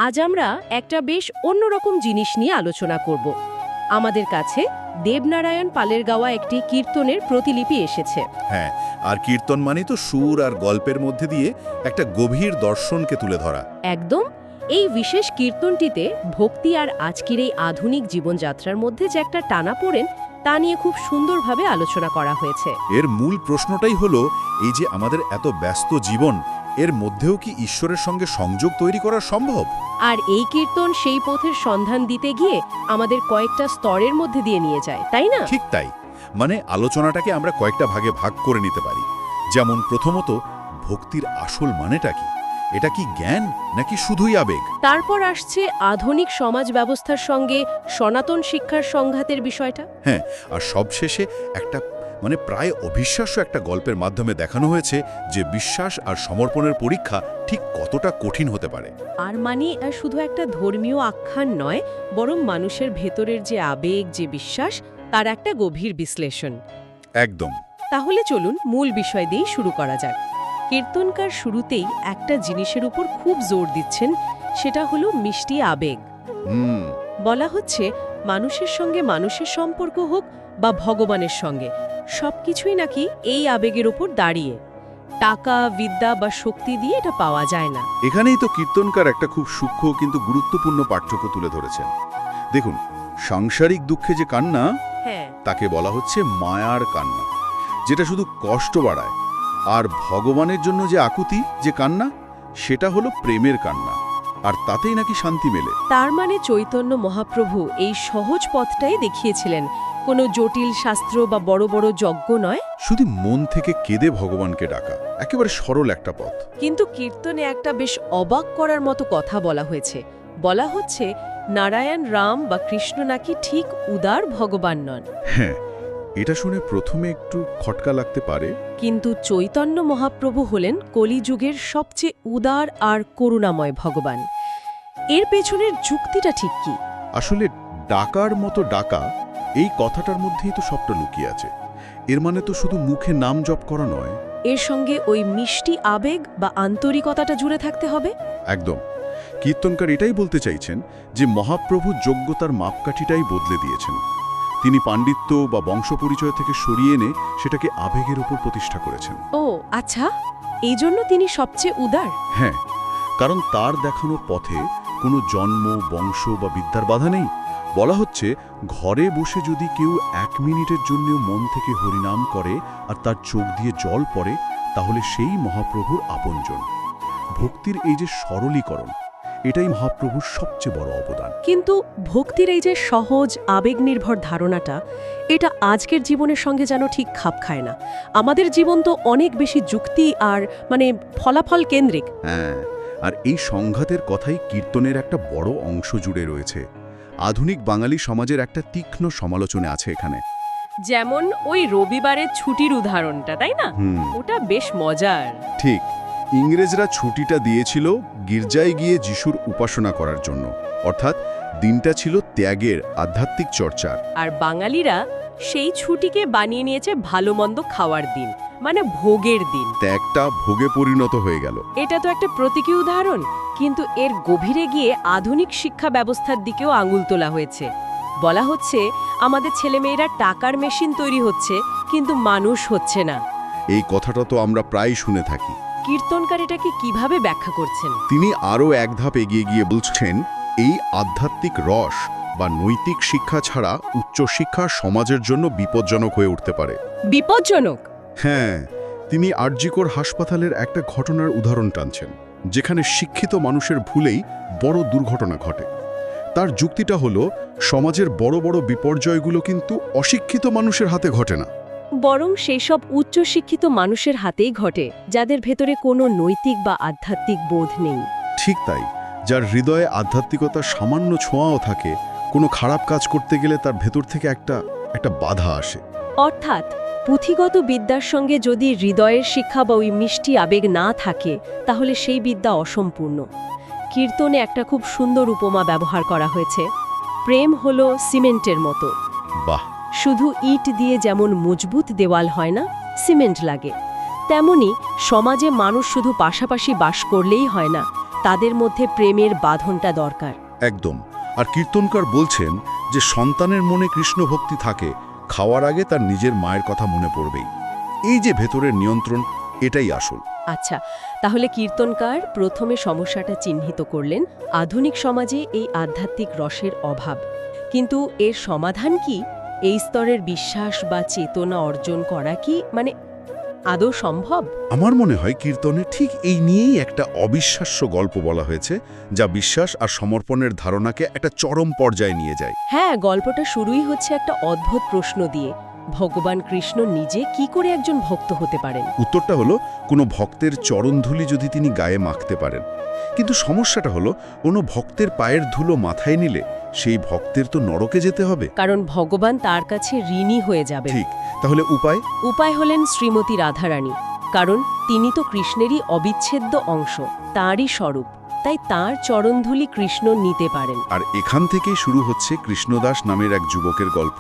আজ আমরা একটা বেশ অন্যরকম জিনিস নিয়ে আলোচনা করব। আমাদের কাছে দেবনারায়ণ পালের গাওয়া একটি কীর্তনের প্রতিলিপি এসেছে। হ্যাঁ, আর কীর্তন মানে তো সুর আর গল্পের মধ্যে দিয়ে একটা গভীর দর্শনকে তুলে ধরা। একদম। এই বিশেষ কীর্তনটিতে ভক্তি আর আজকের এই আধুনিক জীবনযাত্রার মধ্যে যে একটা টানাপোড়েন তা নিয়ে খুব সুন্দরভাবে আলোচনা করা হয়েছে। এর মূল প্রশ্নটাই হলো, এই যে আমাদের এত ব্যস্ত জীবন, এর মধ্যেও কি ঈশ্বরের সঙ্গে সংযোগ তৈরি করা সম্ভব? আর এই কীর্তন সেই পথের সন্ধান দিতে গিয়ে আমাদের কয়েকটা স্তরের মধ্যে দিয়ে নিয়ে যায়, তাই না? ঠিক তাই। মানে আলোচনাটাকে আমরা কয়েকটা ভাগে ভাগ করে নিতে পারি। যেমন প্রথমত, ভক্তির আসল মানেটা কি? এটা কি জ্ঞান নাকি শুধুই আবেগ? তারপর আসছে আধুনিক সমাজ ব্যবস্থার সঙ্গে সনাতন শিক্ষার সংঘাতের বিষয়টা। হ্যাঁ, আর সবশেষে একটা প্রায় অবিশ্বাস্য একটা গল্পের মাধ্যমে দেখানো হয়েছে যে বিশ্বাস আর সমর্পণের পরীক্ষা ঠিক কতটা কঠিন হতে পারে। আর শুধু একটা ধর্মীয় আখ্যান নয়, বরং মানুষের ভেতরের যে আবেগ, যে বিশ্বাস, তার একটা গভীর বিশ্লেষণ। একদম। তাহলে চলুন মূল বিষয় দিয়েই শুরু করা যাক। কীর্তনকার শুরুতেই একটা জিনিসের উপর খুব জোর দিচ্ছেন, সেটা হলো মিষ্টি আবেগ। বলা হচ্ছে মানুষের সঙ্গে মানুষের সম্পর্ক হোক বা ভগবানের সঙ্গে, সবকিছুই নাকি এই আবেগের উপর দাঁড়িয়ে। টাকা, বিদ্যা বা শক্তি দিয়ে এটা পাওয়া যায় না। এখানেই তো কীর্তনকার একটা খুব সূক্ষ্ম কিন্তু গুরুত্বপূর্ণ পার্থক্য তুলে ধরেছেন। দেখুন, সাংসারিক দুঃখে যে কান্না, হ্যাঁ, তাকে বলা হচ্ছে মায়ার কান্না, যেটা শুধু কষ্ট বাড়ায়। আর ভগবানের জন্য যে আকুতি, যে কান্না, সেটা হলো প্রেমের কান্না, আর তাতেই নাকি শান্তি মেলে। তার মানে চৈতন্য মহাপ্রভু এই সহজ পথটাই দেখিয়েছিলেন, কোনো জটিল শাস্ত্র বা বড় বড় যজ্ঞ নয়, শুধু মন থেকে কেঁদে ভগবানকে ডাকা, একেবারে সরল একটা পথ। কিন্তু কীর্তনে একটা বেশ অবাক করার মতো কথা বলা হয়েছে। বলা হচ্ছে নারায়ণ, রাম বা কৃষ্ণ নাকি ঠিক উদার ভগবান নন। হ্যাঁ, এটা শুনে প্রথমে একটু খটকা লাগতে পারে। কিন্তু চৈতন্য মহাপ্রভু হলেন কলিযুগের সবচেয়ে উদার আর করুণাময় ভগবান। এর পেছনের যুক্তিটা ঠিক কি? আসলে ডাকার মতো ডাকা, এই কথাটার মধ্যেই তো সবটা লুকিয়ে আছে। এর মানে তো শুধু মুখে নাম জপ করা নয়, এর সঙ্গে ওই মিষ্টি আবেগ বা আন্তরিকতাটা জুড়ে থাকতে হবে। একদম। কীর্তনকার এটাই বলতে চাইছেন যে মহাপ্রভু যোগ্যতার মাপকাঠিটাই বদলে দিয়েছেন। তিনি পাণ্ডিত্য বা বংশপরিচয় থেকে সরিয়ে এনে সেটাকে আবেগের উপর প্রতিষ্ঠা করেছেন। ও আচ্ছা, এই জন্য তিনি সবচেয়ে উদার। হ্যাঁ, কারণ তার দেখানো পথে কোনো জন্ম, বংশ বা বিদ্যার বাধা নেই। বলা হচ্ছে, ঘরে বসে যদি কেউ 1 মিনিটের জন্য মন থেকে হরিনাম করে আর তার চোখ দিয়ে জল পড়ে, তাহলে সেই মহাপ্রভুর আপনজন। ভক্তির এই যে সরলীকরণ, এটাই মহাপ্রভুর সবচেয়ে বড় অবদান। কিন্তু ভক্তির এই যে সহজ আবেগ নির্ভর ধারণাটা, এটা আজকের জীবনের সঙ্গে যেন ঠিক খাপ খায় না। আমাদের জীবন তো অনেক বেশি যুক্তি আর ফলাফল কেন্দ্রিক। হ্যাঁ, আর এই সংঘাতের কথাই কীর্তনের একটা বড় অংশ জুড়ে রয়েছে। আধুনিক বাঙালি সমাজের একটা তীক্ষ্ণ সমালোচনা আছে এখানে। যেমন ওই রবিবারের ছুটির উদাহরণটা, তাই না? ওটা বেশ মজার। ঠিক, ইংরেজরা ছুটিটা দিয়েছিল গির্জায় গিয়ে যিশুর উপাসনা করার জন্য, অর্থাৎ দিনটা ছিল ত্যাগের, আধ্যাত্মিক চর্চার। আর বাঙালিরা সেই ছুটিকে বানিয়ে নিয়েছে ভালো মন্দ খাওয়ার দিন, ভোগের দিন। ত্যাগটা ভোগে পরিণত হয়ে গেল। এটা তো একটা প্রতীকী উদাহরণ, কিন্তু এর গভীরে গিয়ে আধুনিক শিক্ষা ব্যবস্থার দিকেও আঙুল তোলা হয়েছে। বলা হচ্ছে আমাদের ছেলেমেয়েরা টাকার মেশিন তৈরি হচ্ছে, কিন্তু মানুষ হচ্ছে না। এই কথাটা তো আমরা প্রায় শুনে থাকি। কীর্তনকার এটাকে কিভাবে ব্যাখ্যা করছেন? তিনি আরও এক ধাপ এগিয়ে গিয়ে বলছেন, এই আধ্যাত্মিক রস বা নৈতিক শিক্ষা ছাড়া উচ্চশিক্ষা সমাজের জন্য বিপজ্জনক হয়ে উঠতে পারে। বিপজ্জনক? হ্যাঁ, তিনি আরজিকর হাসপাতালের একটা ঘটনার উদাহরণ টানছেন, যেখানে শিক্ষিত মানুষের ভুলেই বড় দুর্ঘটনা ঘটে। তার যুক্তিটা হলো, সমাজের বড় বড় বিপর্যয়গুলো কিন্তু অশিক্ষিত মানুষের হাতে ঘটে না, বরং সেই সব উচ্চশিক্ষিত মানুষের হাতেই ঘটে, যাদের ভেতরে কোনো নৈতিক বা আধ্যাত্মিক বোধ নেই। ঠিক তাই, যার হৃদয়ে আধ্যাত্মিকতার সামান্য ছোঁয়াও থাকে, কোনো খারাপ কাজ করতে গেলে তার ভেতর থেকে একটা বাধা আসে। অর্থাৎ পুঁথিগত বিদ্যার সঙ্গে যদি হৃদয়ের শিক্ষা বা ওই মিষ্টি আবেগ না থাকে, তাহলে সেই বিদ্যা অসম্পূর্ণ। কীর্তনে একটা খুব সুন্দর উপমা ব্যবহার করা হয়েছে। প্রেম হলো সিমেন্টের মতো। বাহ! শুধু ইট দিয়ে যেমন মজবুত দেওয়াল হয় না, সিমেন্ট লাগে। তেমনি সমাজে মানুষ শুধু পাশাপাশি বাস করলেই হয় না, তাদের মধ্যে প্রেমের বাঁধনটা দরকার। একদম। আর কীর্তনকার বলছেন যে সন্তানের মনে কৃষ্ণ ভক্তি থাকে, খাওয়ার আগে তার নিজের মায়ের কথা মনে পড়বেই। এই যে ভেতরের নিয়ন্ত্রণ, এটাই আসল। আচ্ছা, তাহলে কীর্তনকার প্রথমে সমস্যাটা চিহ্নিত করলেন আধুনিক সমাজে এই আধ্যাত্মিক রসের অভাব। কিন্তু এর সমাধান কি? এই স্তরের বিশ্বাস বা চেতনা অর্জন করা কি আদৌ সম্ভব? আমার মনে হয় কীর্তনে ঠিক এই নিয়েই একটা অবিশ্বাস্য গল্প বলা হয়েছে, যা বিশ্বাস আর সমর্পণের ধারণাকে একটা চরম পর্যায়ে নিয়ে যায়। হ্যাঁ, গল্পটা শুরুই হচ্ছে একটা অদ্ভুত প্রশ্ন দিয়ে, ভগবান কৃষ্ণ নিজে কি করে একজন ভক্ত হতে পারেন? উত্তরটা হলো কোনো ভক্তের চরণধুলি যদি তিনি গায়ে মাখতে পারেন। কিন্তু সমস্যাটা হলো কোনো ভক্তের পায়ের ধুলো মাথায় নিলে সেই ভক্তের তো নরকে যেতে হবে। কারণ ভগবান তার কাছে ঋণী হয়ে যাবে। ঠিক, তাহলে উপায়? উপায় হলেন শ্রীমতী রাধারানী, কারণ তিনি তো কৃষ্ণেরই অবিচ্ছেদ্য অংশ, তাঁরই স্বরূপ। তাই তাঁর চরণধুলি কৃষ্ণ নিতে পারেন। আর এখান থেকেই শুরু হচ্ছে কৃষ্ণদাস নামের এক যুবকের গল্প।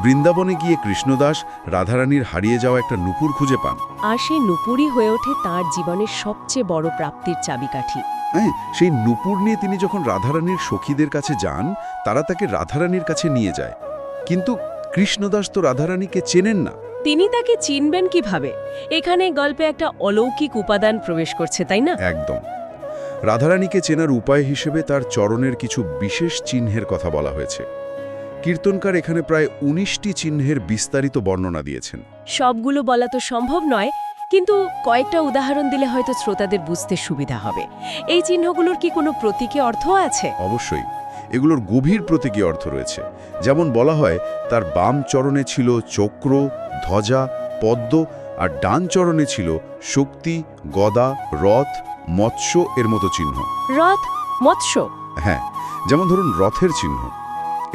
বৃন্দাবনে গিয়ে কৃষ্ণদাস রাধারানীর হারিয়ে যাওয়া একটা নূপুর খুঁজে পান। আর সেই নূপুরই হয়ে ওঠে তাঁর জীবনের সবচেয়ে বড় প্রাপ্তির চাবিকাঠি। হ্যাঁ, সেই নূপুর নিয়ে তিনি যখন রাধারানীর সখীদের কাছে যান, তারা তাকে রাধারানীর কাছে নিয়ে যায়। কিন্তু কৃষ্ণদাস তো রাধারানীকে চেনেন না। তিনি তাকে চিনবেন কিভাবে? এখানে গল্পে একটা অলৌকিক উপাদান প্রবেশ করছে, তাই না? একদম। রাধারানীকে চেনার উপায় হিসেবে তার চরণের কিছু বিশেষ চিহ্নের কথা বলা হয়েছে। কীর্তনকার এখানে প্রায় ১৯টি চিহ্নের বিস্তারিত বর্ণনা দিয়েছেন। সবগুলো বলা তো সম্ভব নয়, কিন্তু কয়েকটা উদাহরণ দিলে হয়তো শ্রোতাদের বুঝতে সুবিধা হবে। এই চিহ্নগুলোর কি কোনো প্রতীকী অর্থ আছে? অবশ্যই, এগুলোর গভীর প্রতীকী অর্থ রয়েছে। যেমন বলা হয়, তার বাম চরণে ছিল চক্র, ধ্বজা, পদ্ম, আর ডান চরণে ছিল শক্তি, গদা, রথ, মৎস্য এর মতো চিহ্ন। রথ, মৎস্য? হ্যাঁ, যেমন ধরুন রথের চিহ্ন।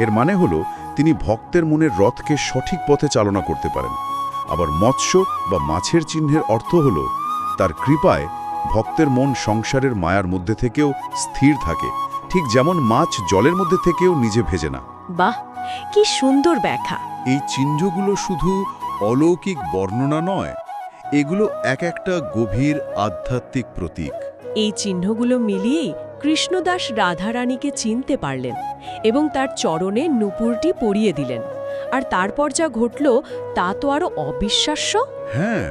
এর মানে হলো তিনি ভক্তের মনের রথকে সঠিক পথে চালনা করতে পারেন। আবার মৎস্য বা মাছের চিহ্নের অর্থ হলো তার কৃপায় ভক্তের মন সংসারের মায়ার মধ্যে থেকেও স্থির থাকে, ঠিক যেমন মাছ জলের মধ্যে থেকেও নিজে ভেজে না। বাহ, কি সুন্দর ব্যাখ্যা! এই চিহ্নগুলো শুধু অলৌকিক বর্ণনা নয়, এগুলো এক একটা গভীর আধ্যাত্মিক প্রতীক। এই চিহ্নগুলো মিলিয়েই কৃষ্ণদাস রাধারানীকে চিনতে পারলেন এবং তার চরণে নূপুরটি পরিয়ে দিলেন। আর তারপর যা ঘটল তা তো আরও অবিশ্বাস্য। হ্যাঁ,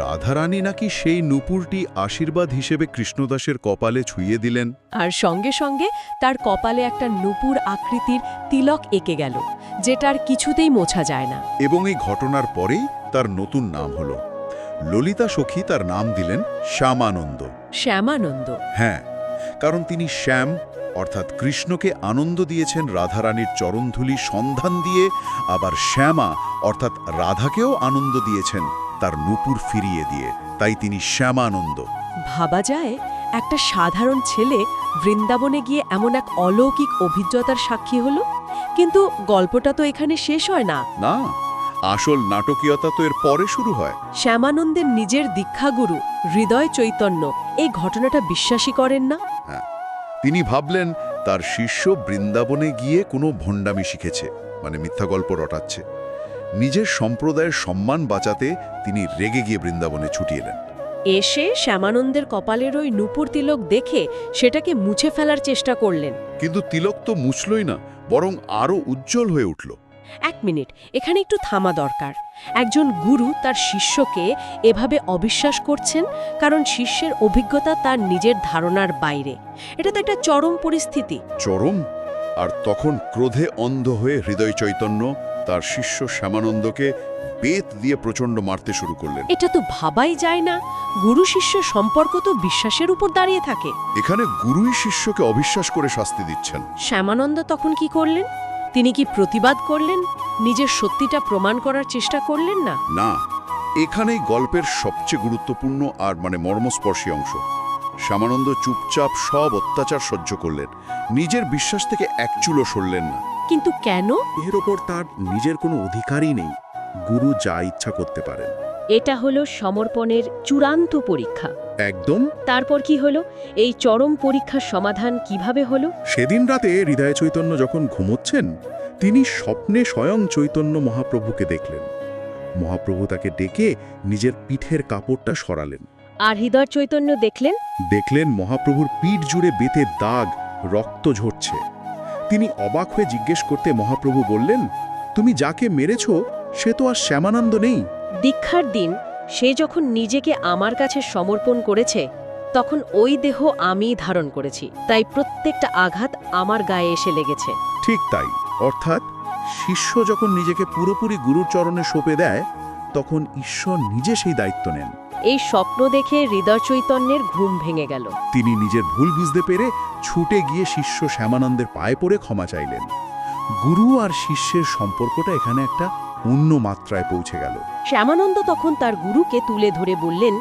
রাধারানী নাকি সেই নূপুরটি আশীর্বাদ হিসেবে কৃষ্ণদাসের কপালে ছুঁয়ে দিলেন। আর সঙ্গে সঙ্গে তার কপালে একটা নূপুর আকৃতির তিলক এঁকে গেল, যেটার কিছুতেই মোছা যায় না। এবং এই ঘটনার পরেই তার নতুন নাম হলো ললিতা সখী। তার নাম দিলেন শ্যামানন্দ। শ্যামানন্দ? হ্যাঁ, কারণ তিনি শ্যাম অর্থাৎ কৃষ্ণকে আনন্দ দিয়েছেন রাধারানীর চরণধুলি সন্ধান দিয়ে, আবার শ্যামা অর্থাৎ রাধাকেও আনন্দ দিয়েছেন তার নূপুর ফিরিয়ে দিয়ে। তাই তিনি শ্যামানন্দ। ভাবা যায়, একটা সাধারণ ছেলে বৃন্দাবনে গিয়ে এমন এক অলৌকিক অভিজ্ঞতার সাক্ষী হলো। কিন্তু গল্পটা তো এখানে শেষ হয় না। না, আসল নাটকীয়তা তো এর পরে শুরু হয়। শ্যামানন্দের নিজের দীক্ষাগুরু হৃদয় চৈতন্য এই ঘটনাটা বিশ্বাসই করেন না। তিনি ভাবলেন তার শিষ্য বৃন্দাবনে গিয়ে কোনো ভণ্ডামি শিখেছে, মানে মিথ্যা গল্প রটাচ্ছে। নিজের সম্প্রদায়ের সম্মান বাঁচাতে তিনি রেগে গিয়ে বৃন্দাবনে ছুটি এলেন। এসে শ্যামানন্দের কপালের ওই নূপুর তিলক দেখে সেটাকে মুছে ফেলার চেষ্টা করলেন। কিন্তু তিলক তো মুছলই না, বরং আরও উজ্জ্বল হয়ে উঠল। এক মিনিট, এখানে একটু থামা দরকার। একজন গুরু তার শিষ্যকে এভাবে অবিশ্বাস করছেন কারণ শিষ্যের অভিজ্ঞতা তার নিজের ধারণার বাইরে। এটা তো একটা চরম পরিস্থিতি। চরম। আর তখন ক্রোধে অন্ধ হয়ে হৃদয় চৈতন্য তার শিষ্য শ্যামানন্দকে বেত দিয়ে প্রচণ্ড মারতে শুরু করলেন। এটা তো ভাবাই যায় না। গুরু শিষ্য সম্পর্ক তো বিশ্বাসের উপর দাঁড়িয়ে থাকে। এখানে গুরুই শিষ্যকে অবিশ্বাস করে শাস্তি দিচ্ছেন। শ্যামানন্দ তখন কি করলেন? তিনি কি প্রতিবাদ করলেন? নিজের সত্যিটা প্রমাণ করার চেষ্টা করলেন না? না, এখানেই গল্পের সবচেয়ে গুরুত্বপূর্ণ আর মর্মস্পর্শী অংশ। শ্যামানন্দ চুপচাপ সব অত্যাচার সহ্য করলেন, নিজের বিশ্বাস থেকে এক চুলও সরলেন না। কিন্তু কেন? এর ওপর তার নিজের কোনো অধিকারই নেই। গুরু যা ইচ্ছা করতে পারেন। এটা হলো সমর্পণের চূড়ান্ত পরীক্ষা। একদম। তারপর কি হলো? এই চরম পরীক্ষার সমাধান কিভাবে হলো? সেদিন রাতে হৃদয় চৈতন্য যখন ঘুমোচ্ছেন, তিনি স্বপ্নে স্বয়ং চৈতন্য মহাপ্রভুকে দেখলেন। মহাপ্রভু তাকে ডেকে নিজের পিঠের কাপড়টা সরালেন। আর হৃদয় চৈতন্য দেখলেন দেখলেন মহাপ্রভুর পিঠ জুড়ে বেতে দাগ, রক্ত ঝরছে। তিনি অবাক হয়ে জিজ্ঞেস করতে মহাপ্রভু বললেন, তুমি যাকে মেরেছ সে তো আর শ্যামানন্দ নেই। দীক্ষার দিন সে যখন নিজেকে আমার কাছে সমর্পণ করেছে তখন ওই দেহ আমিই ধারণ করেছি, তাই প্রত্যেকটা আঘাত আমার গায়ে এসে লেগেছে। ঠিক তাই, অর্থাৎ শিষ্য যখন নিজেকে পুরোপুরি গুরুর চরণে সঁপে দেয় তখন ঈশ্বর নিজে সেই দায়িত্ব নেন। এই স্বপ্ন দেখে হৃদয় চৈতন্যের ঘুম ভেঙে গেল। তিনি নিজের ভুল বুঝতে পেরে ছুটে গিয়ে শিষ্য শ্যামানন্দের পায়ে পড়ে ক্ষমা চাইলেন। গুরু আর শিষ্যের সম্পর্কটা এখানে একটা অন্য মাত্রায় পৌঁছে গেল। শ্যামানন্দ তখন তার গুরুকে তুলে ধরে বললেন,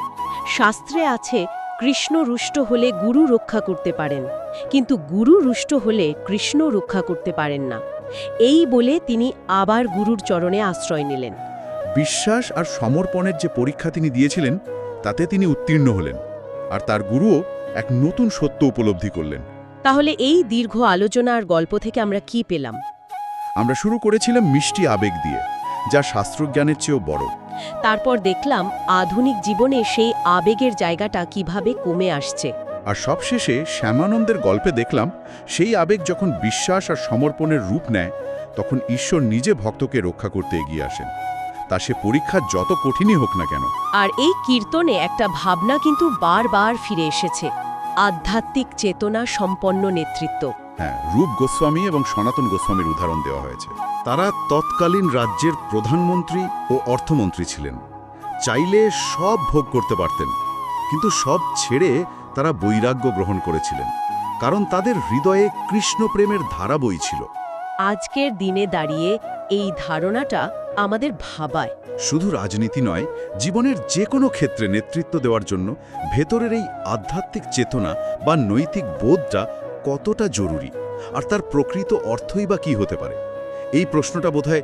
শাস্ত্রে আছে কৃষ্ণ রুষ্ট হলে গুরু রক্ষা করতে পারেন, কিন্তু গুরু রুষ্ট হলে কৃষ্ণ রক্ষা করতে পারেন না। এই বলে তিনি আবার গুরুর চরণে আশ্রয় নিলেন। বিশ্বাস আর সমর্পণের যে পরীক্ষা তিনি দিয়েছিলেন তাতে তিনি উত্তীর্ণ হলেন, আর তার গুরুও এক নতুন সত্য উপলব্ধি করলেন। তাহলে এই দীর্ঘ আলোচনা আর গল্প থেকে আমরা কি পেলাম? আমরা শুরু করেছিলাম মিষ্টি আবেগ দিয়ে, যা শাস্ত্রজ্ঞানের চেয়েও বড়। তারপর দেখলাম আধুনিক জীবনে সেই আবেগের জায়গাটা কিভাবে কমে আসছে। আর সবশেষে শ্যামানন্দের গল্পে দেখলাম সেই আবেগ যখন বিশ্বাস আর সমর্পণের রূপ নেয় তখন ঈশ্বর নিজে ভক্তকে রক্ষা করতে এগিয়ে আসেন, তা সে পরীক্ষা যত কঠিনই হোক না কেন। আর এই কীর্তনে একটা ভাবনা কিন্তু বারবার ফিরে এসেছে, আধ্যাত্মিক চেতনা সম্পন্ন নেতৃত্ব। হ্যাঁ, রূপ গোস্বামী এবং সনাতন গোস্বামীর উদাহরণ দেওয়া হয়েছে। তারা তৎকালীন রাজ্যের প্রধানমন্ত্রী ও অর্থমন্ত্রী ছিলেন। চাইলে সব ভোগ করতে পারতেন, কিন্তু সব ছেড়ে তারা বৈরাগ্য গ্রহণ করেছিলেন, কারণ তাদের হৃদয়ে কৃষ্ণ প্রেমের ধারা বইছিল। আজকের দিনে দাঁড়িয়ে এই ধারণাটা আমাদের ভাবায়। শুধু রাজনীতি নয়, জীবনের যে কোনো ক্ষেত্রে নেতৃত্ব দেওয়ার জন্য ভেতরের এই আধ্যাত্মিক চেতনা বা নৈতিক বোধটা কতটা জরুরি, আর তার প্রকৃত অর্থই বা কী হতে পারে, এই প্রশ্নটা বোধহয়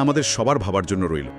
আমাদের সবার ভাবার জন্য রইল।